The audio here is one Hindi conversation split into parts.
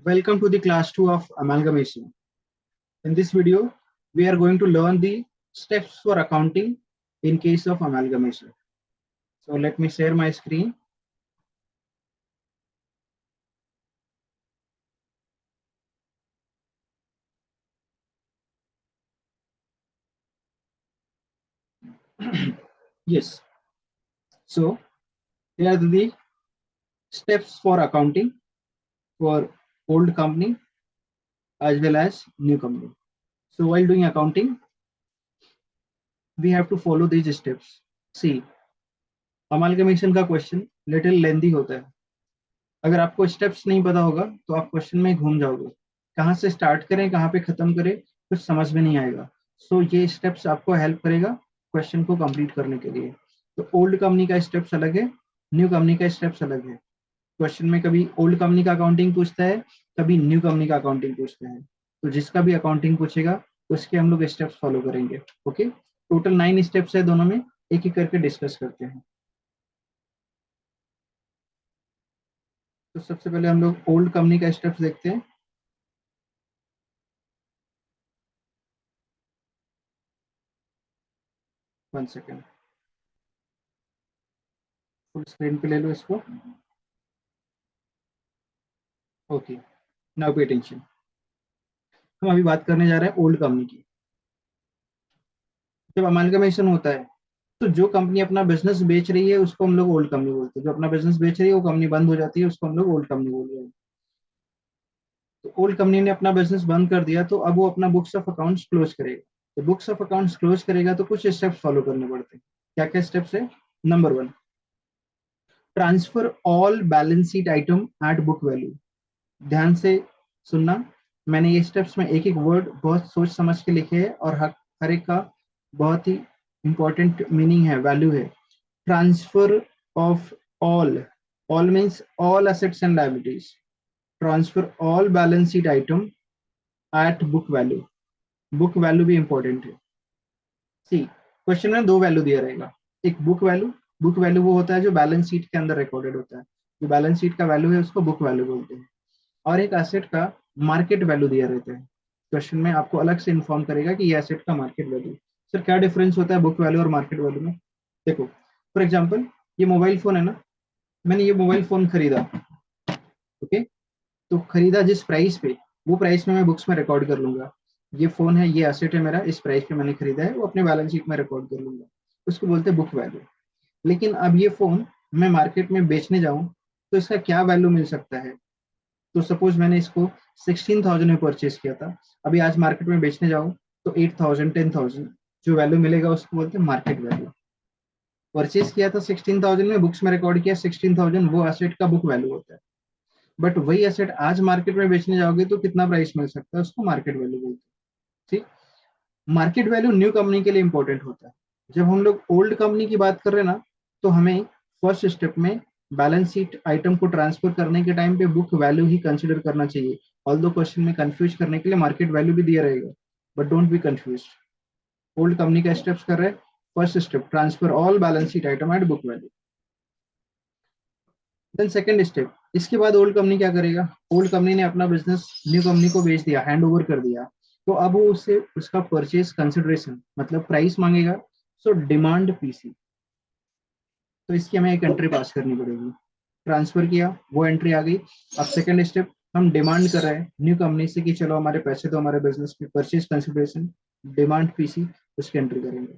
Welcome to the class 2 of amalgamation. In this video, we are going to learn the steps for accounting in case of amalgamation. So let me share my screen. Yes. So here are the steps for accounting for old company as well as new company. So while doing accounting, we have to follow these steps. See, amalgamation का क्वेश्चन लिटिल लेंदी होता है. अगर आपको स्टेप्स नहीं पता होगा तो आप क्वेश्चन में घूम जाओगे. कहाँ से स्टार्ट करें, कहाँ पे खत्म करें, कुछ समझ में नहीं आएगा. सो ये स्टेप्स आपको हेल्प करेगा क्वेश्चन को कंप्लीट करने के लिए. तो ओल्ड कंपनी का स्टेप्स अलग है, न्यू कंपनी का स्टेप्स अलग है. क्वेश्चन में कभी ओल्ड कंपनी का अकाउंटिंग पूछता है, कभी न्यू कंपनी का अकाउंटिंग पूछता है. तो जिसका भी अकाउंटिंग पूछेगा उसके हम लोग स्टेप्स फॉलो करेंगे. ओके, टोटल 9 स्टेप्स है दोनों में, एक एक करके डिस्कस करते हैं. तो सबसे पहले हम लोग ओल्ड कंपनी का स्टेप्स देखते हैं. 1 सेकेंड, फुल स्क्रीन पे ले लो इसको. Okay, now pay attention. हम अभी बात करने जा रहे हैं ओल्ड कंपनी की. जब अमालगमेशन होता है तो जो कंपनी अपना बिजनेस बेच रही है उसको हम लोग ओल्ड कंपनी बोलते हैं. जो अपना बिजनेस बेच रही है वो कंपनी बंद हो जाती है, उसको हम लोग ओल्ड कंपनी बोल रहे हैं. तो ओल्ड कंपनी ने अपना बिजनेस बंद कर दिया तो अब वो अपना बुक्स ऑफ अकाउंट्स क्लोज करेगा. तो बुक्स ऑफ अकाउंट्स क्लोज करेगा तो कुछ स्टेप्स फॉलो करने पड़ते हैं. क्या क्या स्टेप्स है? Number 1, transfer all balance sheet item at book value. ध्यान से सुनना, मैंने ये स्टेप्स में एक एक वर्ड बहुत सोच समझ के लिखे हैं और हर एक का बहुत ही इंपॉर्टेंट मीनिंग है, वैल्यू है. Transfer of all means all assets and liabilities. Transfer all balance sheet item at book value. Book value भी इंपॉर्टेंट है. सी, क्वेश्चन में दो वैल्यू दिया रहेगा. एक बुक वैल्यू. बुक वैल्यू वो होता है जो बैलेंस शीट के अंदर रिकॉर्डेड होता है. जो बैलेंस शीट का वैल्यू है उसको बुक वैल्यू बोलते हैं. और एक एसेट का मार्केट वैल्यू दिया रहता है. क्वेश्चन में आपको अलग से इन्फॉर्म करेगा कि ये एसेट का मार्केट वैल्यू. सर क्या डिफरेंस होता है बुक वैल्यू और मार्केट वैल्यू में? देखो, फॉर एग्जांपल ये मोबाइल फोन है ना, मैंने ये मोबाइल फोन खरीदा. ओके, तो खरीदा जिस प्राइस पे, वो प्राइस में मैं बुक्स में रिकॉर्ड कर लूंगा. ये फोन है, ये एसेट है मेरा, इस प्राइस पे मैंने खरीदा है, वो अपने बैलेंस शीट में रिकॉर्ड कर लूंगा. उसको बोलते हैं बुक वैल्यू. लेकिन अब ये फोन मैं मार्केट में बेचने जाऊं तो इसका क्या वैल्यू मिल सकता है? तो सपोज मैंने इसको 16,000 में परचेज किया था, अभी आज मार्केट में बेचने जाऊं तो 8,000 10,000 जो वैल्यू मिलेगा उसको बोलते हैं मार्केट वैल्यू. परचेज किया था 16,000 में, बुक्स में रिकॉर्ड किया 16,000, वो एसेट का बुक वैल्यू होता है. बट वही एसेट आज मार्केट में बेचने जाओगे तो कितना प्राइस मिल सकता है, उसको मार्केट वैल्यू बोलते हैं. ठीक. मार्केट वैल्यू न्यू कंपनी के लिए इंपॉर्टेंट होता है. जब हम लोग ओल्ड कंपनी की बात कर रहे हैं ना, तो हमें फर्स्ट स्टेप में बैलेंस शीट आइटम को ट्रांसफर करने के टाइम पे बुक वैल्यू ही कंसीडर करना चाहिए. ऑल्दो क्वेश्चन में कंफ्यूज करने के लिए मार्केट वैल्यू भी दिया रहेगा, but don't be confuse. Old company का स्टेप्स कर रहे हैं. First step, transfer all balance sheet item at book value. Then second step, इसके बाद ओल्ड कंपनी क्या करेगा? ओल्ड कंपनी ने अपना बिजनेस न्यू कंपनी को बेच दिया, हैंड ओवर कर दिया. तो अब वो उससे उसका परचेज कंसिडरेशन मतलब प्राइस मांगेगा. So demand PC. तो इसकी हमें एक एंट्री पास करनी पड़ेगी. ट्रांसफर किया, वो एंट्री आ गई. अब सेकंड स्टेप, हम डिमांड कर रहे हैं न्यू कंपनी से कि चलो हमारे पैसे तो हमारे बिजनेस में परचेज कंसिडरेशन, डिमांड पीसी, उसकी एंट्री करेंगे.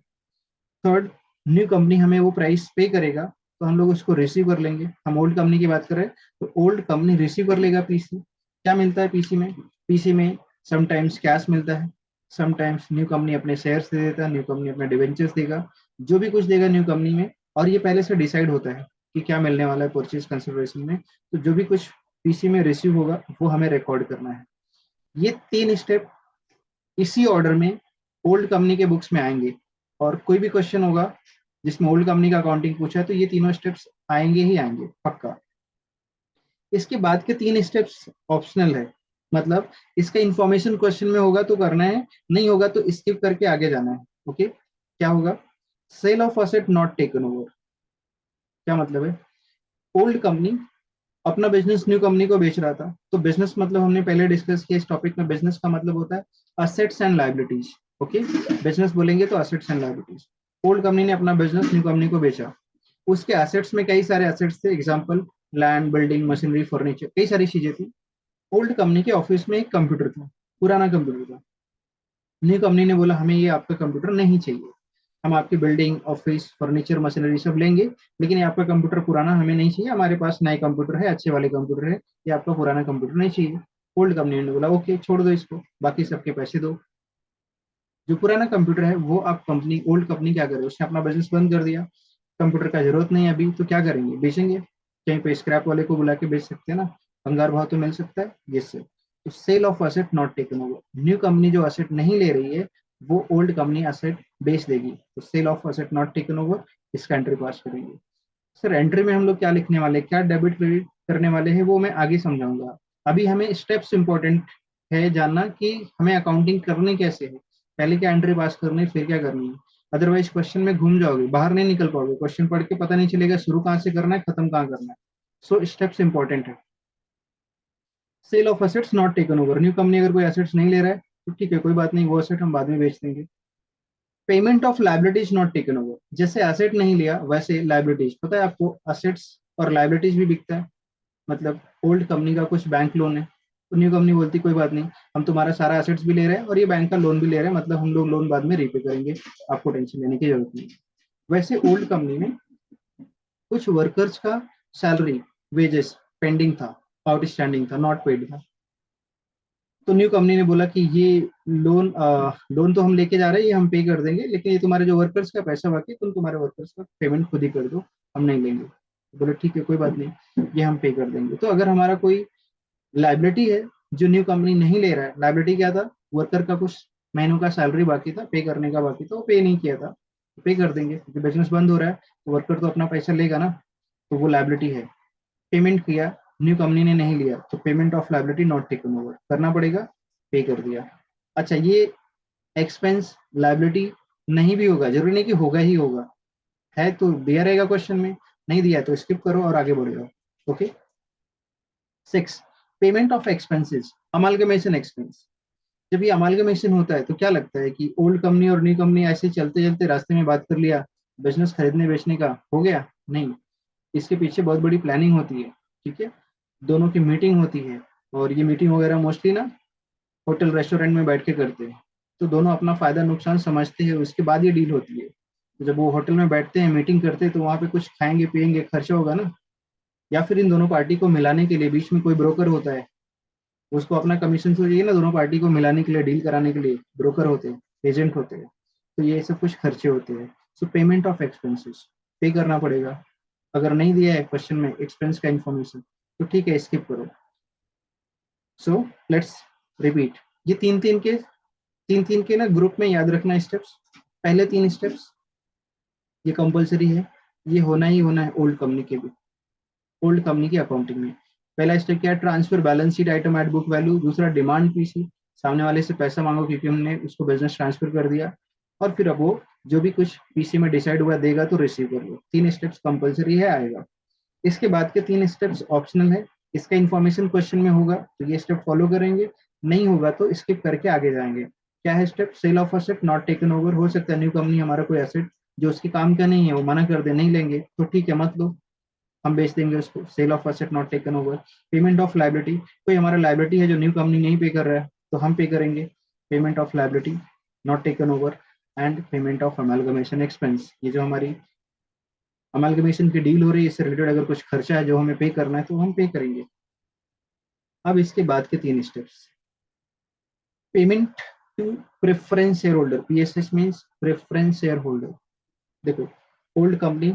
थर्ड, न्यू कंपनी हमें वो प्राइस पे करेगा तो हम लोग उसको रिसीव कर लेंगे. हम ओल्ड कंपनी की बात करें तो ओल्ड कंपनी रिसीव कर लेगा पीसी. क्या मिलता है पीसी में? पीसी में समटाइम्स कैश मिलता है, समटाइम्स न्यू कंपनी अपने शेयर्स दे देता है, न्यू कंपनी अपने डिवेंचर्स देगा, जो भी कुछ देगा न्यू कंपनी में. और ये पहले से डिसाइड होता है कि क्या मिलने वाला है परचेज कंसिडरेशन में. तो जो भी कुछ पीसी में रिसीव होगा वो हमें रिकॉर्ड करना है. ये 3 स्टेप इसी ऑर्डर में ओल्ड कंपनी के बुक्स में आएंगे. और कोई भी क्वेश्चन होगा जिसमें ओल्ड कंपनी का अकाउंटिंग पूछा है तो ये तीनों स्टेप्स आएंगे ही आएंगे पक्का. इसके बाद के 3 स्टेप्स ऑप्शनल है, मतलब इसका इंफॉर्मेशन क्वेश्चन में होगा तो करना है, नहीं होगा तो स्किप करके आगे जाना है. ओके, क्या होगा? Sale of asset not taken over. क्या मतलब है? ओल्ड कंपनी अपना बिजनेस न्यू कंपनी को बेच रहा था। तो बिजनेस मतलब हमने पहले डिस्कस किया इस टॉपिक में, बिजनेस का मतलब होता है assets and liabilities. Okay, business बोलेंगे तो assets and liabilities. Old company ने अपना बिजनेस न्यू कंपनी को बेचा। उसके एसेट्स में कई सारे एसेट्स थे, example land, building, machinery, furniture, कई सारी चीजें थी। ओल्ड कंपनी के ऑफिस में एक कंप्यूटर था, पुराना कंप्यूटर था। न्यू कंपनी ने बोला हमें ये आपका कंप्यूटर नहीं चाहिए, हम आपकी बिल्डिंग, ऑफिस, फर्नीचर, मशीनरी सब लेंगे, लेकिन ये आपका कंप्यूटर पुराना हमें नहीं चाहिए, हमारे पास नए कंप्यूटर है, अच्छे वाले कंप्यूटर है, ये आपका पुराना कंप्यूटर नहीं चाहिए। ओल्ड कंपनी ने बोला ओके छोड़ दो इसको, बाकी सबके पैसे दो। जो पुराना कंप्यूटर है वो आप कंपनी, ओल्ड कंपनी क्या करे, उसने अपना बिजनेस बंद कर दिया। कंप्यूटर का जरूरत नहीं है अभी, तो क्या करेंगे, बेचेंगे। कहीं पे स्क्रैप वाले को बुला के बेच सकते हैं ना, भंगार भाव तो मिल सकता है जिससे। तो sale of asset not taken over, new company जो असेट नहीं ले रही है वो ओल्ड कंपनी असेट बेच देगी। तो sale of asset not taken over, इसका एंट्री पास करेंगे। सर एंट्री में हम लोग क्या लिखने वाले हैं, क्या डेबिट क्रेडिट करने वाले हैं, वो मैं आगे समझाऊंगा। अभी हमें स्टेप्स इंपॉर्टेंट है जानना कि हमें अकाउंटिंग करनी कैसे है, पहले क्या एंट्री पास करनी है, फिर क्या करनी है। अदरवाइज क्वेश्चन में घूम जाओगे, बाहर नहीं निकल पाओगे, क्वेश्चन पढ़ के पता नहीं चलेगा शुरू कहाँ से करना है, खत्म कहाँ करना है। सो स्टेप्स इंपॉर्टेंट है। Sale of assets not taken over, new company अगर कोई असेट्स नहीं ले रहा है तो ठीक है, कोई बात नहीं, वो असेट हम बाद में बेच देंगे। Payment of liabilities not taken over, जैसे एसेट नहीं लिया वैसे लाइबिलिटीज, पता है आपको असेट्स और लाइबिलिटीज भी बिकता है। मतलब ओल्ड कंपनी का कुछ बैंक लोन है, तो न्यू कंपनी बोलती कोई बात नहीं, हम तुम्हारा सारा एसेट्स भी ले रहे हैं और ये बैंक का लोन भी ले रहे हैं, मतलब हम लोग लोन बाद में रीपे करेंगे, आपको टेंशन लेने की जरूरत नहीं। वैसे ओल्ड कंपनी में कुछ वर्कर्स का सैलरी, वेजेस पेंडिंग था, आउटस्टैंडिंग था, नॉट पेड था। तो न्यू कंपनी ने बोला कि ये लोन लोन तो हम लेके जा रहे हैं, ये हम पे कर देंगे, लेकिन ये तुम्हारे जो वर्कर्स का पैसा बाकी है, तुम तुम्हारे वर्कर्स का पेमेंट खुद ही कर दो, हम नहीं लेंगे। बोले ठीक है कोई बात नहीं, ये हम पे कर देंगे। तो अगर हमारा कोई लाइबिलिटी है जो न्यू कंपनी नहीं ले रहा है, लाइबिलिटी क्या था, वर्कर का कुछ महीनों का सैलरी बाकी था, पे करने का बाकी था, वो पे नहीं किया था, पे कर देंगे क्योंकि बिजनेस बंद हो रहा है, तो वर्कर तो अपना पैसा लेगा ना, तो वो लाइबिलिटी है। पेमेंट किया, न्यू कंपनी ने नहीं लिया, तो payment of liability not taken over, करना पड़ेगा, पे कर दिया। अच्छा, ये एक्सपेंस लाइबिलिटी नहीं भी होगा, जरूरी नहीं कि होगा ही होगा, है तो दिया रहेगा क्वेश्चन में, नहीं दिया तो स्किप करो और आगे बढ़ जाओ। Okay. 6, payment of expenses, amalgamation expense. जब ये अमालगमेशन होता है तो क्या लगता है कि ओल्ड कंपनी और न्यू कंपनी ऐसे चलते चलते रास्ते में बात कर लिया, बिजनेस खरीदने बेचने का हो गया, नहीं। इसके पीछे बहुत बड़ी प्लानिंग होती है, ठीक है, दोनों की मीटिंग होती है, और ये मीटिंग वगैरह मोस्टली ना होटल रेस्टोरेंट में बैठ के करते हैं। तो दोनों अपना फायदा नुकसान समझते हैं, उसके बाद ये डील होती है। तो जब वो होटल में बैठते हैं, मीटिंग करते हैं, तो वहां पे कुछ खाएंगे पिएंगे, खर्चा होगा ना। या फिर इन दोनों पार्टी को मिलाने के लिए बीच में कोई ब्रोकर होता है, उसको अपना कमीशन चाहिए ना, दोनों पार्टी को मिलाने के लिए, डील कराने के लिए ब्रोकर होते हैं, एजेंट होते हैं। तो ये सब कुछ खर्चे होते हैं। सो पेमेंट ऑफ एक्सपेंसेस, पे करना पड़ेगा। अगर नहीं दिया है क्वेश्चन में एक्सपेंस का इंफॉर्मेशन, तो ठीक है स्किप करो। सो लेट्स रिपीट, ये तीन तीन के ना ग्रुप में याद रखना स्टेप्स। पहले 3 स्टेप्स ये कंपलसरी है, ये होना ही होना है ओल्ड कंपनी के भी, ओल्ड कंपनी की अकाउंटिंग में। पहला स्टेप क्या है, transfer balance sheet item at book value. दूसरा डिमांड पीसी, सामने वाले से पैसा मांगो क्योंकि हमने उसको बिजनेस ट्रांसफर कर दिया, और फिर अब वो जो भी कुछ पीसी में डिसाइड हुआ देगा तो रिसीव कर लो। 3 स्टेप्स कंपलसरी है, आएगा। इसके बाद के 3 स्टेप्स ऑप्शनल है, इसका इन्फॉर्मेशन क्वेश्चन में होगा तो ये स्टेप फॉलो करेंगे, नहीं होगा तो स्किप करके आगे जाएंगे। क्या है step, sale of asset not taken over. हो सकता है न्यू कंपनी हमारा कोई एसेट जो उसके काम का नहीं है वो मना कर दे, नहीं लेंगे तो ठीक है मत लो, हम बेच देंगे उसको, sale of asset not taken over. Payment of liability, कोई हमारा लाइबिलिटी है जो न्यू कंपनी नहीं पे कर रहा है तो हम पे करेंगे, payment of liability not taken over. And payment of amalgamation expense, ये जो हमारी अमेलगमेशन की डील हो रही है इससे रिलेटेड अगर कुछ खर्चा है जो हमें पे करना है तो हम पे करेंगे। अब इसके बाद के 3 steps, payment to preference share holder, PSS means preference share holder. देखो, ओल्ड कंपनी,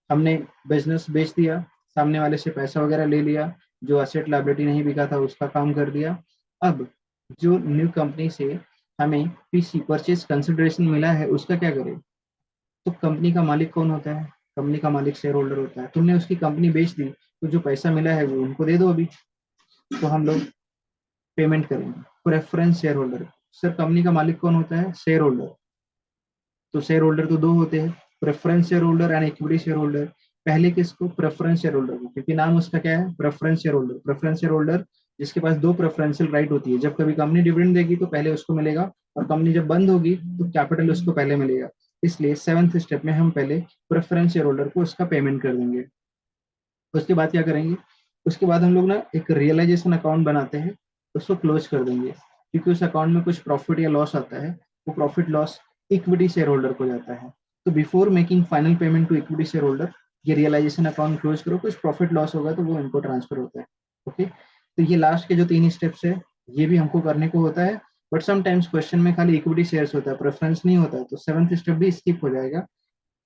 हमने बिजनेस बेच दिया, सामने वाले से पैसा वगैरह ले लिया, जो असेट लायबिलिटी नहीं बिका था उसका काम कर दिया। अब जो न्यू कंपनी से हमें पीसी परचेज कंसिडरेशन मिला है उसका क्या करें। तो कंपनी का मालिक कौन होता है, कंपनी का मालिक शेयर होल्डर होता है। तुमने उसकी कंपनी बेच दी तो जो पैसा मिला है वो उनको दे दो अभी। तो हम लोग पेमेंट करेंगे preference share holder. Sir company का मालिक कौन होता है, शेयर होल्डर। तो शेयर होल्डर तो 2 होते हैं, preference share holder and equity share holder. पहले किसको, प्रेफरेंस शेयर होल्डर को, क्योंकि नाम उसका क्या है, preference share holder. Preference share holder जिसके पास दो प्रेफरेंशियल राइट होती है, जब कभी कंपनी डिविडेंड देगी तो पहले उसको मिलेगा, और कंपनी जब बंद होगी तो कैपिटल उसको पहले मिलेगा। इसलिए सेवंथ स्टेप में हम पहले प्रेफरेंस शेयर होल्डर को उसका पेमेंट कर देंगे। उसके बाद क्या करेंगे, उसके बाद हम लोग ना एक रियलाइजेशन अकाउंट बनाते हैं, उसको क्लोज कर देंगे, क्योंकि उस अकाउंट में कुछ प्रॉफिट या लॉस आता है, वो profit loss equity share holder को जाता है। तो before making final payment to equity share holder, ये रियलाइजेशन अकाउंट क्लोज करो, कुछ प्रॉफिट लॉस होगा तो वो इनको ट्रांसफर होता है। ओके, तो ये लास्ट के जो 3 स्टेप्स है, ये भी हमको करने को होता है, बट समटाइम्स क्वेश्चन में खाली इक्विटी शेयर्स होता है, प्रेफरेंस नहीं होता है, तो 7th स्टेप भी स्किप हो जाएगा।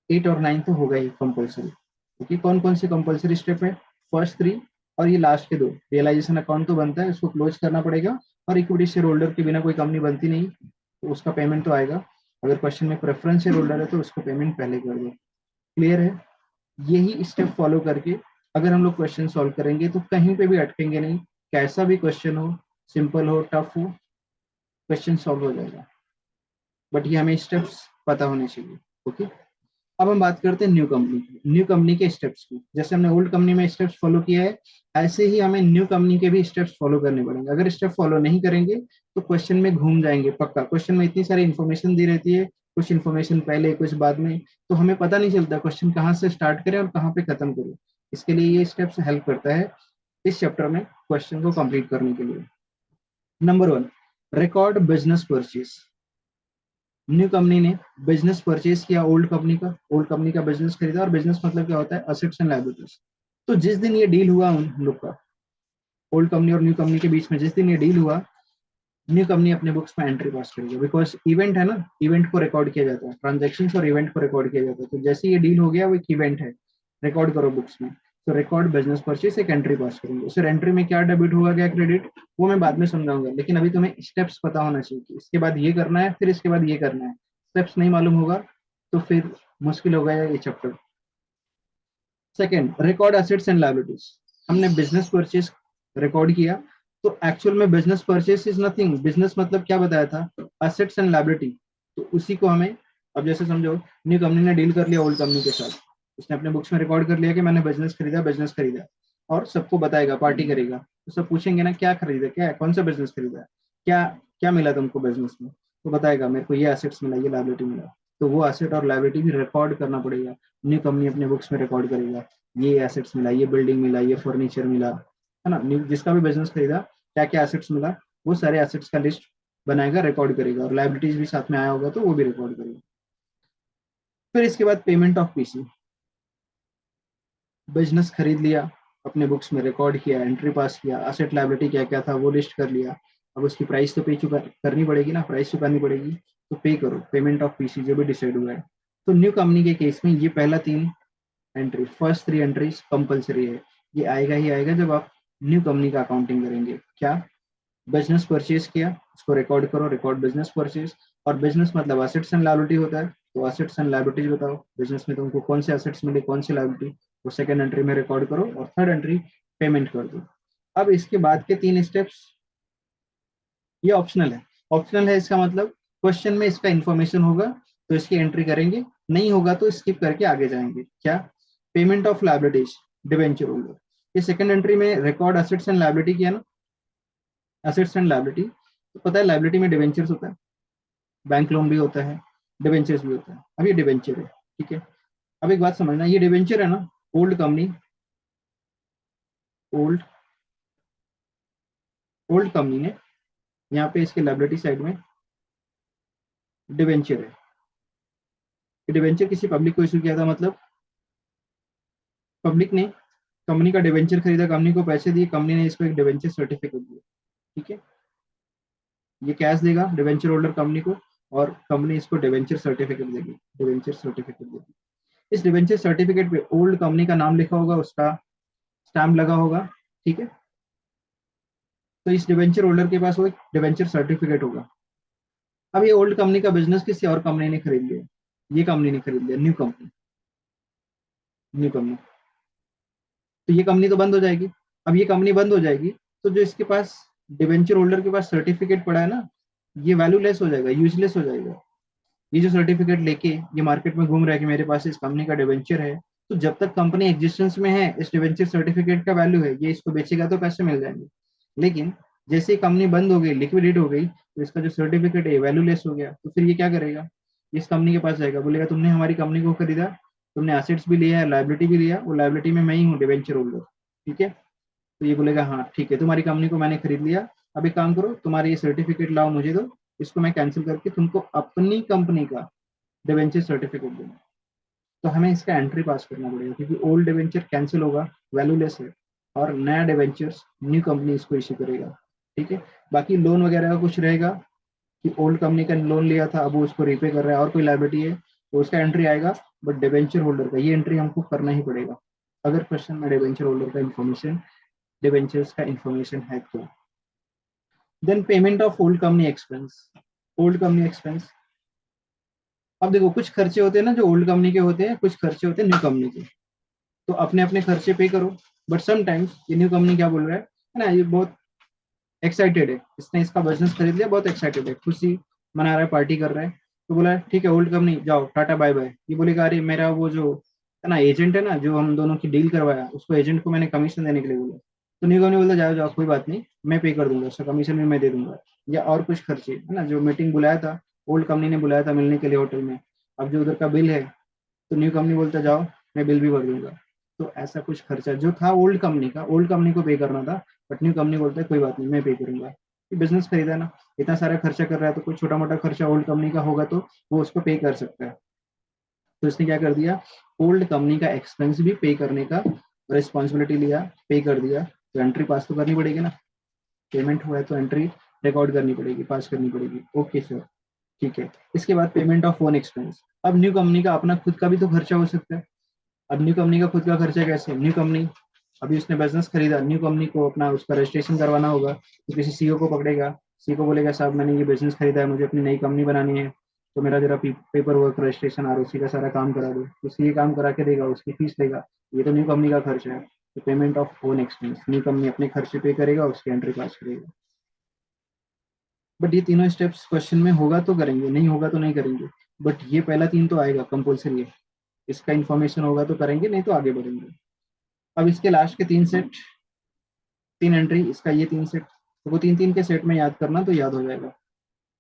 8 और 9 तो होगा ही कंपल्सरी। क्योंकि कौन कौन से कंपल्सरी स्टेप है, फर्स्ट 3 और ये लास्ट के 2। रियलाइजेशन अकाउंट तो बनता है, उसको क्लोज करना पड़ेगा, और इक्विटी शेयर होल्डर के बिना कोई कंपनी बनती नहीं, तो उसका पेमेंट तो आएगा। अगर क्वेश्चन में प्रेफरेंस शेयर होल्डर है तो उसको पेमेंट पहले कर दो। क्लियर है? यही स्टेप फॉलो करके अगर हम लोग क्वेश्चन सॉल्व करेंगे तो कहीं पे भी अटकेंगे नहीं, कैसा भी क्वेश्चन हो, सिंपल हो टफ हो, क्वेश्चन सॉल्व हो जाएगा। बट ये हमें स्टेप्स पता होने चाहिए। ओके, अब हम बात करते हैं न्यू कंपनी की, न्यू कंपनी के स्टेप्स की। जैसे हमने ओल्ड कंपनी में स्टेप्स फॉलो किया है, ऐसे ही हमें न्यू कंपनी के भी स्टेप्स फॉलो करने पड़ेंगे। अगर स्टेप फॉलो नहीं करेंगे तो क्वेश्चन में घूम जाएंगे पक्का। क्वेश्चन में इतनी सारी इन्फॉर्मेशन दी रहती है, कुछ इन्फॉर्मेशन पहले कुछ बाद में, तो हमें पता नहीं चलता क्वेश्चन कहाँ से स्टार्ट करें और कहाँ पे खत्म करें। इसके लिए ये स्टेप्स हेल्प करता है इस चैप्टर में क्वेश्चन को कंप्लीट करने के लिए। Number 1, record business purchase. New company ने बिजनेस परचेज किया ओल्ड कंपनी का बिजनेस खरीदा, और बिजनेस मतलब क्या होता है, असेट्स एंड लायबिलिटीज। तो जिस दिन ये डील हुआ उन लोग का, ओल्ड कंपनी और न्यू कंपनी के बीच में जिस दिन ये डील हुआ, न्यू कंपनी अपने बुक्स में एंट्री पास करेगी, बिकॉज इवेंट है ना, इवेंट को रिकॉर्ड किया जाता है, ट्रांजेक्शन और इवेंट को रिकॉर्ड किया जाता है। तो जैसे ये डील हो गया वो एक इवेंट है, रिकॉर्ड करो बुक्स में। तो रिकॉर्ड बिजनेस परचेज एक एंट्री पास करेंगे। उस एंट्री में क्या डेबिट होगा क्या क्रेडिट, वो मैं बाद में समझाऊंगा, लेकिन अभी तुम्हें स्टेप्स पता होना चाहिए कि इसके बाद ये करना है, फिर इसके बाद ये करना है। स्टेप्स नहीं मालूम होगा तो फिर मुश्किल होगा ये chapter. Second, record assets and liabilities. हमने बिजनेस परचेज रिकॉर्ड किया, तो एक्चुअल में business purchase is nothing, business मतलब क्या बताया था, एसेट्स एंड लायबिलिटी। तो उसी को हमें, अब जैसे समझो न्यू कंपनी ने डील कर लिया ओल्ड कंपनी के साथ, उसने अपने बुक्स में रिकॉर्ड कर लिया कि मैंने बिजनेस खरीदा, और सबको बताएगा, पार्टी करेगा, तो सब पूछेंगे ना क्या खरीदा, क्या कौन सा बिजनेस खरीदा, क्या क्या मिला तुमको बिजनेस में, तो बताएगा मेरे को ये एसेट्स मिला, ये लायबिलिटी मिला। तो वो एसेट और लायबिलिटी भी रिकॉर्ड करना पड़ेगा, न्यू कंपनी अपने बुक्स में रिकॉर्ड करेगा, ये एसेट्स मिला, ये बिल्डिंग मिला, ये फर्नीचर मिला, है ना। जिसका भी बिजनेस खरीदा क्या क्या एसेट्स मिला, वो सारे एसेट्स का लिस्ट बनाएगा, रिकॉर्ड करेगा, और लायबिलिटीज भी साथ में आया होगा तो वो भी रिकॉर्ड करेगा। फिर इसके बाद पेमेंट ऑफ पीसी। बिजनेस खरीद लिया, अपने बुक्स में रिकॉर्ड किया, एंट्री पास किया, एसेट लायबिलिटी क्या क्या था वो लिस्ट कर लिया। अब उसकी प्राइस तो पे चुका करनी पड़ेगी ना, प्राइस चुकानी पड़ेगी, तो पे करो पेमेंट ऑफ पीसी जो भी डिसाइड हुआ है। तो न्यू कंपनी के केस में ये पहला 3 एंट्री, फर्स्ट 3 एंट्रीज कंपलसरी है। ये आएगा ही आएगा जब आप न्यू कंपनी का अकाउंटिंग करेंगे। क्या, बिजनेस परचेज किया, उसको रिकॉर्ड करो, रिकॉर्ड बिजनेस परचेज। और बिजनेस मतलब असेट्स एंड लायबिलिटी होता है, तो असेट्स एंड लायबिलिटीज बताओ, बिजनेस में तुमको कौन से असेट्स मिले, कौन सी लायबिलिटी, वो सेकंड एंट्री में रिकॉर्ड करो, और थर्ड एंट्री पेमेंट कर दो। अब इसके बाद के 3 स्टेप्स ये ऑप्शनल है। ऑप्शनल है इसका मतलब क्वेश्चन में इसका इंफॉर्मेशन होगा तो इसकी एंट्री करेंगे, नहीं होगा तो स्किप करके आगे जाएंगे। क्या, payment of liabilities, debenture holder, ये सेकंड एंट्री में रिकॉर्ड असेट्स एंड लायबिलिटी किया ना, एसेट्स एंड लायबिलिटी। तो पता है लायबिलिटी में डिवेंचर्स होता है, बैंक लोन भी होता है, डिवेंचर्स भी होता है। अब ये डिवेंचर है, ठीक है। अब एक बात समझना, ये डिवेंचर है ना, old company, old old company ने यहाँ पे इसके लायबिलिटी साइड में डिवेंचर है, डिवेंचर किसी पब्लिक को इशू किया था, मतलब पब्लिक ने कंपनी का डिवेंचर खरीदा, कंपनी को पैसे दिए, कंपनी ने इसको एक डिवेंचर सर्टिफिकेट दिया, ठीक है। ये कैश देगा डिवेंचर होल्डर कंपनी को, और कंपनी इसको डिवेंचर सर्टिफिकेट देगी, डिवेंचर सर्टिफिकेट देगी। इस डिवेंचर सर्टिफिकेट पे ओल्ड कंपनी का नाम लिखा होगा, उसका स्टैम्प लगा होगा, ठीक है। तो इस डिवेंचर होल्डर के पास वो एक डिवेंचर सर्टिफिकेट होगा। अब ये ओल्ड कंपनी का बिजनेस किसी और कंपनी ने खरीद लिया, ये कंपनी ने खरीद लिया, न्यू कंपनी, न्यू कंपनी। तो ये कंपनी तो बंद हो जाएगी। अब ये कंपनी बंद हो जाएगी तो जो इसके पास डिवेंचर होल्डर के पास सर्टिफिकेट पड़ा है ना, ये वैल्यूलेस हो जाएगा, यूजलेस हो जाएगा। ये जो सर्टिफिकेट लेके ये मार्केट में घूम रहा है कि मेरे पास इस कंपनी का डिवेंचर है, तो जब तक कंपनी एग्जिस्टेंस में है, इस डिवेंचर सर्टिफिकेट का वैल्यू है, ये इसको बेचेगा तो पैसे मिल जाएंगे। लेकिन जैसे ही कंपनी बंद हो गई, लिक्विडेट हो गई, तो इसका जो सर्टिफिकेट है वैल्यूलेस हो गया, तो फिर ये क्या करेगा, इस कंपनी के पास जाएगा, बोलेगा तुमने हमारी कंपनी को खरीदा, तुमने एसेट्स भी लिया है, लाइबिलिटी भी लिया, वो लाइबिलिटी में मैं ही हूँ डिवेंचर होल्डर, ठीक है। तो ये बोलेगा हाँ ठीक है, तुम्हारी कंपनी को मैंने खरीद लिया, अब एक काम करो, तुम्हारे ये सर्टिफिकेट लाओ मुझे दो, इसको मैं कैंसिल करके तुमको अपनी कंपनी का डिवेंचर सर्टिफिकेट दूंगा। तो हमें इसका एंट्री पास करना पड़ेगा, क्योंकि ओल्ड डिवेंचर कैंसिल होगा, वैल्यूलेस है, और नया डिवेंचर न्यू कंपनी इसको इश्यू करेगा, ठीक है। बाकी लोन वगैरह का कुछ रहेगा कि ओल्ड कंपनी का लोन लिया था, अब वो उसको रीपे कर रहा है और कोई लाइबिलिटी है, तो उसका एंट्री आएगा। बट डिवेंचर होल्डर का ये एंट्री हमको करना ही पड़ेगा, अगर क्वेश्चन में डिवेंचर होल्डर का इंफॉर्मेशन, डिवेंचर्स का इंफॉर्मेशन है तो। Then payment of old company expense. Old company expense, अब देखो कुछ खर्चे होते हैं ना जो ओल्ड कंपनी के होते हैं, कुछ खर्चे होते हैं न्यू कंपनी के, तो अपने अपने खर्चे पे करो। बट समटाइम्स ये न्यू कंपनी क्या बोल रहा है ना, ये बहुत एक्साइटेड है, इसने इसका बिजनेस खरीद लिया, बहुत एक्साइटेड है, खुशी मना रहा है, पार्टी कर रहा है, तो बोला ठीक है ओल्ड कंपनी जाओ टाटा बाय बाय। ये बोलेगा अरे मेरा वो जो है ना एजेंट है ना, जो हम दोनों की डील करवाया, उसको एजेंट को मैंने कमीशन देने के लिए बोला। तो न्यू कंपनी बोलता जाओ जाओ कोई बात नहीं, मैं पे कर दूंगा, उसका कमीशन भी मैं दे दूंगा। या और कुछ खर्चे है ना, जो मीटिंग बुलाया था, ओल्ड कंपनी ने बुलाया था मिलने के लिए होटल में, अब जो उधर का बिल है, तो न्यू कंपनी बोलता जाओ मैं बिल भी भर दूंगा। तो ऐसा कुछ खर्चा जो था ओल्ड कंपनी का, ओल्ड कंपनी को पे करना था, बट न्यू कंपनी बोलता है कोई बात नहीं मैं पे करूंगा, ये बिजनेस खरीदा ना, इतना सारा खर्चा कर रहा है, तो कोई छोटा मोटा खर्चा ओल्ड कंपनी का होगा तो वो उसको पे कर सकता है। तो इसने क्या कर दिया, ओल्ड कंपनी का एक्सपेंस भी पे करने का रिस्पॉन्सिबिलिटी लिया, पे कर दिया। तो एंट्री पास तो करनी पड़ेगी ना, पेमेंट हुआ है तो एंट्री रिकॉर्ड करनी पड़ेगी, पास करनी पड़ेगी, ओके सर, ठीक है। इसके बाद पेमेंट ऑफ ओन एक्सपेंस। अब न्यू कंपनी का अपना खुद का भी तो खर्चा हो सकता है। अब न्यू कंपनी का खुद का खर्चा कैसे, न्यू कंपनी अभी उसने बिजनेस खरीदा, न्यू कंपनी को अपना उसका रजिस्ट्रेशन करवाना होगा, तो किसी सीईओ को पकड़ेगा, सीईओ को बोलेगा साहब मैंने ये बिजनेस खरीदा है, मुझे अपनी नई कंपनी बनानी है, तो मेरा जरा पेपर वर्क रजिस्ट्रेशन आरओसी का सारा काम करा दो, तो सीए काम करा के देगा, उसकी फीस लेगा, ये तो न्यू कंपनी का खर्चा है। तो payment of own expense, new company अपने खर्चे पे करेगा, उसकी एंट्री पास करेगा। बट ये तीनों स्टेप्स क्वेश्चन में होगा तो करेंगे, नहीं होगा तो नहीं करेंगे, बट ये पहला तीन तो आएगा कंपल्सरी है, इसका इन्फॉर्मेशन होगा तो करेंगे, नहीं तो आगे बढ़ेंगे। अब इसके लास्ट के तीन सेट, तीन एंट्री, इसका ये तीन सेट, तो वो तीन तीन के सेट में याद करना तो याद हो जाएगा।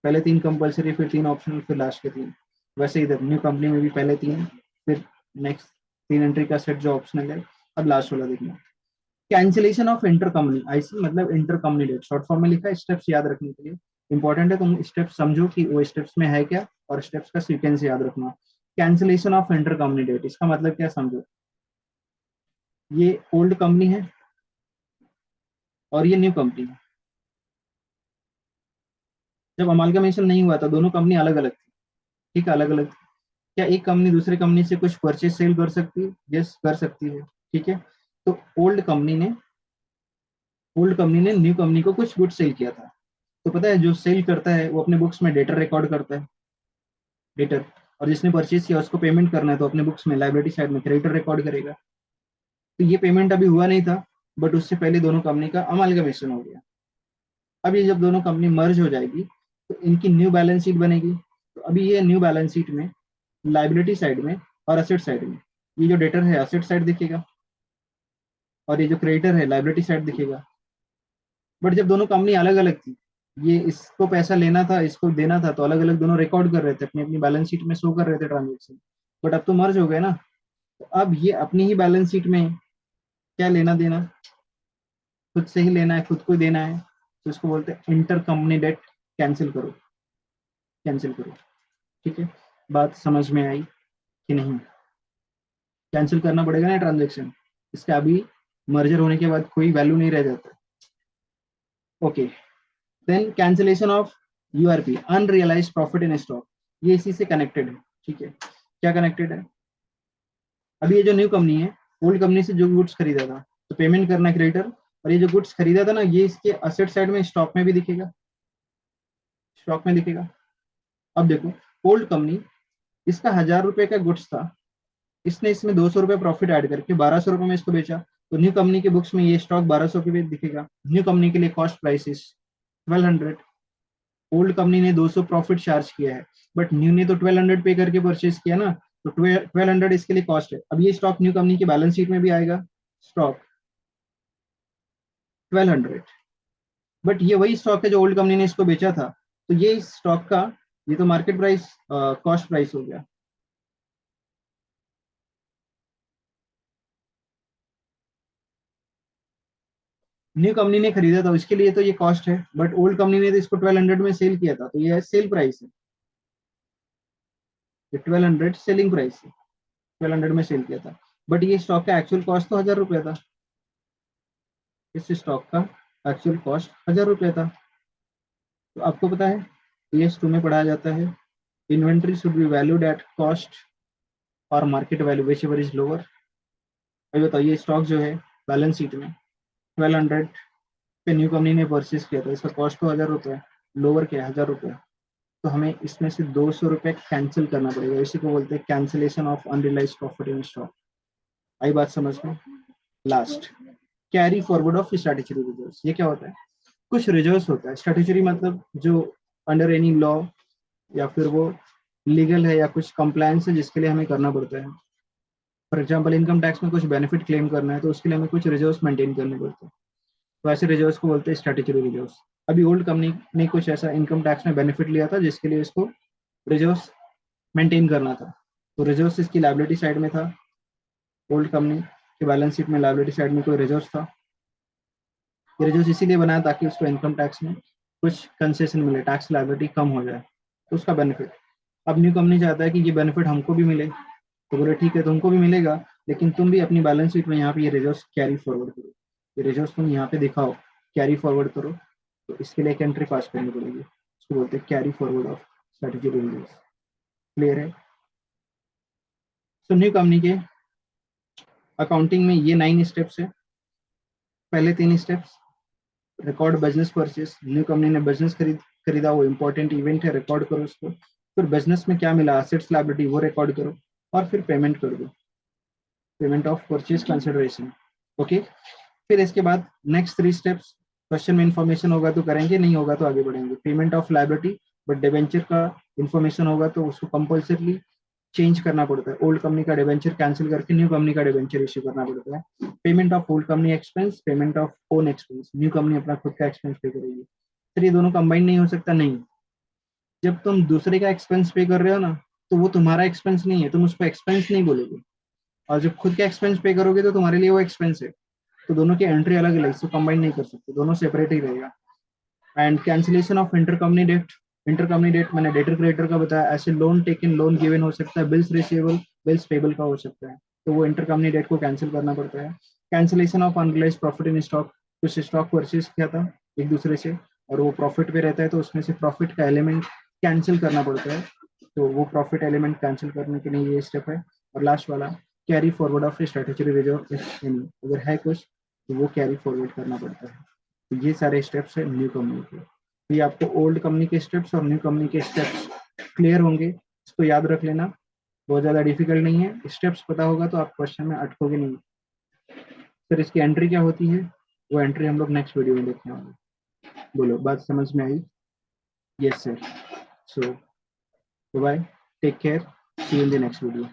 पहले तीन कंपल्सरी, फिर तीन ऑप्शनल, फिर लास्ट के तीन। वैसे इधर न्यू कंपनी में भी पहले तीन, फिर नेक्स्ट तीन एंट्री का सेट जो ऑप्शनल है, अब लास्ट वाला देखना। Cancellation of inter company, IC मतलब inter company debt, short form में लिखा है, स्टेप्स याद रखने के लिए इंपॉर्टेंट है, तुम स्टेप्स समझो कि वो स्टेप्स में है क्या, और स्टेप्स का सीक्वेंस याद रखना। Cancellation of inter company debt, इसका मतलब क्या समझो, ये ओल्ड कंपनी है और ये न्यू कंपनी है। जब अमालगमेशन नहीं हुआ था, दोनों कंपनी अलग अलग थी, ठीक है, अलग अलग थी। क्या एक कंपनी दूसरे कंपनी से कुछ परचेज सेल कर सकती है, यस कर सकती है, ठीक है। तो ओल्ड कंपनी ने न्यू कंपनी को कुछ गुड सेल किया था, तो पता है जो सेल करता है वो अपने बुक्स में डेटर रिकॉर्ड करता है, डेटर, और जिसने परचेज किया उसको पेमेंट करना है, तो अपने बुक्स में लाइबिलिटी साइड में क्रेडिटर रिकॉर्ड करेगा। तो ये पेमेंट अभी हुआ नहीं था, बट उससे पहले दोनों कंपनी का अमालगमेशन हो गया। अब ये जब दोनों कंपनी मर्ज हो जाएगी, तो इनकी न्यू बैलेंस शीट बनेगी। तो अभी ये न्यू बैलेंस शीट में लाइबिलिटी साइड में और असेट साइड में, ये जो डेटर है असेट साइड दिखेगा, और ये जो क्रेडिटर है लाइबिलिटी साइड दिखेगा। बट जब दोनों कंपनी अलग अलग थी, ये इसको पैसा लेना था, इसको देना था, तो अलग अलग दोनों रिकॉर्ड कर रहे थे, अपनी अपनी बैलेंस शीट में शो कर रहे थे ट्रांजेक्शन। बट अब तो मर्ज हो गए ना, तो अब ये अपनी ही बैलेंस शीट में क्या लेना देना, खुद से ही लेना है, खुद को ही देना है, तो इसको बोलते हैं इंटर कंपनी डेट, कैंसिल करो, कैंसिल करो, ठीक है। बात समझ में आई कि नहीं, कैंसिल करना पड़ेगा ना ट्रांजेक्शन, इसका अभी मर्जर होने के बाद कोई वैल्यू नहीं रह जाता, okay. Then cancellation of URP, unrealise profit in stock, ये इसी से कनेक्टेड है, ठीक है। क्या कनेक्टेड है, अभी ये जो न्यू कंपनी है, ओल्ड कंपनी से जो गुड्स खरीदा था, तो पेमेंट करना है क्रेडिटर, और ये जो गुड्स खरीदा था ना, ये इसके असेट साइड में स्टॉक में भी दिखेगा, स्टॉक में दिखेगा। अब देखो, ओल्ड कंपनी, इसका 1,000 रुपए का गुड्स था, इसने इसमें 200 रुपए प्रॉफिट ऐड करके 1,200 रुपए में इसको बेचा, तो न्यू कंपनी के बुक्स में ये स्टॉक 1,200 के दिखेगा। न्यू कंपनी के लिए कॉस्ट प्राइसेस 1,200, ओल्ड कंपनी ने 200 प्रॉफिट चार्ज किया है, बट न्यू ने तो 1,200 पे करके परचेज किया ना, तो 1200 इसके लिए कॉस्ट है। अब ये स्टॉक न्यू कंपनी की बैलेंस शीट में भी आएगा, स्टॉक 1200, बट ये वही स्टॉक है जो ओल्ड कंपनी ने इसको बेचा था, तो ये इस स्टॉक का, ये तो मार्केट प्राइस, कॉस्ट प्राइस हो गया। न्यू कंपनी ने खरीदा था इसके लिए तो ये कॉस्ट है, बट ओल्ड कंपनी ने तो इसको 1200 में सेल किया था, तो ये सेल प्राइस है। ये 1200 सेलिंग प्राइस है, 1200 में सेल किया था, बट ये स्टॉक का एक्चुअल कॉस्ट तो 1000 रुपया था। इस स्टॉक का एक्चुअल कॉस्ट 1000 रुपया था। तो आपको पता है PS2 में पढ़ाया जाता है, inventory should be valued at cost और market value whichever is lower. अभी बताइए स्टॉक जो है बैलेंस शीट में 1200 पे न्यू कंपनी ने परचेज किया था, इसका कॉस्ट तो 1000 रुपये, लोअर क्या है 1000 रुपये, तो हमें इसमें से 200 रुपये कैंसिल करना पड़ेगा। इसी को बोलते हैं cancellation of unrealised profit in stock. आई बात समझ में? Last, carry forward of strategy reserves. ये क्या होता है? कुछ रिजर्व्स होता है, स्ट्रेटेजी मतलब जो अंडर एनी लॉ या फिर वो लीगल है या कुछ कंप्लायंस है जिसके लिए हमें करना पड़ता है। फॉर एग्जाम्पल इनकम टैक्स में कुछ बेनिफिट क्लेम करना है तो उसके लिए हमें कुछ रिजर्व्स मेंटेन करने पड़ते हैं, तो ऐसे रिजर्व्स को बोलते हैं स्ट्रेटेजी रिजर्व्स। अभी ओल्ड कंपनी ने कुछ ऐसा इनकम टैक्स में बेनिफिट लिया था जिसके लिए इसको रिजर्व्स मेंटेन करना था, तो रिजर्व्स इसकी लायबिलिटी साइड में था। ओल्ड कंपनी के बैलेंस शीट में लायबिलिटी साइड में कोई रिजर्व्स था। ये रिजर्व्स इसीलिए बनाया ताकि उसको इनकम टैक्स में कुछ कंसेशन मिले, टैक्स लायबिलिटी कम हो जाए, तो उसका बेनिफिट। अब न्यू कंपनी चाहता है कि ये बेनिफिट हमको भी मिले, तो बोले ठीक है तुमको भी मिलेगा, लेकिन तुम भी अपनी बैलेंस शीट में यहाँ पे ये रिजर्व्स कैरी फॉरवर्ड करो, ये रिजर्व्स तुम यहाँ पे दिखाओ, कैरी फॉरवर्ड करो। तो इसके लिए एक एंट्री पास करनी पड़ेगी, उसको बोलते हैं carry forward of strategy reserves. Clear है? तो न्यू कंपनी के अकाउंटिंग में ये 9 स्टेप्स है। पहले 3 steps, record business purchase, new company ने बिजनेस खरीदा, वो इंपॉर्टेंट इवेंट है, रिकॉर्ड करो उसको। फिर बिजनेस में क्या मिला, असेट्स लायबिलिटी, वो रिकॉर्ड करो, और फिर पेमेंट कर दो, payment of purchase consideration. Okay, फिर इसके बाद नेक्स्ट 3 स्टेप्स, क्वेश्चन में इंफॉर्मेशन होगा तो करेंगे, नहीं होगा तो आगे बढ़ेंगे। Payment of liability, but debenture का इंफॉर्मेशन होगा तो उसको कंपल्सरली चेंज करना पड़ता है, ओल्ड कंपनी का डिवेंचर कैंसिल करके न्यू कंपनी का डिवेंचर इश्यू करना पड़ता है। Payment of old company expense, payment of own expense, new company अपना खुद का एक्सपेंस पे करेगी। सर ये दोनों कंबाइन नहीं हो सकता? नहीं, जब तुम दूसरे का एक्सपेंस पे कर रहे हो ना, तो वो तुम्हारा एक्सपेंस नहीं है, तुम उसको एक्सपेंस नहीं बोलोगे, और जब खुद का एक्सपेंस पे करोगे तो तुम्हारे लिए वो एक्सपेंस है। तो दोनों की एंट्री अलग अलग, इसको कंबाइन नहीं कर सकते, दोनों सेपरेट ही रहेगा। And cancellation of intercompany debt, intercompany debt मैंने डेटर क्रेडिटर का बताया, ऐसे लोन टेकन लोन गिवन हो सकता है, बिल्स रिसीवेबल बिल्स पेबल का हो सकता है, तो वो इंटरकंपनी डेट को कैंसिल करना पड़ता है। Cancellation of unrealised profit in stock, कुछ स्टॉक परचेज किया था एक दूसरे से और वो प्रॉफिट पे रहता है, तो उसमें से प्रॉफिट का एलिमेंट कैंसिल करना पड़ता है, तो वो प्रॉफिट एलिमेंट कैंसिल करने के लिए ये स्टेप है। और लास्ट वाला, carry forward of strategy reserve, अगर है कुछ तो वो कैरी फॉरवर्ड करना पड़ता है। तो ये सारे स्टेप्स है न्यू कंपनी के। तो ये आपको ओल्ड कंपनी के स्टेप्स और न्यू कंपनी के स्टेप्स क्लियर होंगे, इसको याद रख लेना, बहुत ज़्यादा डिफिकल्ट नहीं है, स्टेप्स पता होगा तो आप क्वेश्चन में अटकोगे नहीं। फिर इसकी एंट्री क्या होती है, वो एंट्री हम लोग नेक्स्ट वीडियो में देखने वाले। बोलो, बात समझ में आई? Yes sir. So bye, take care, see you in the next video.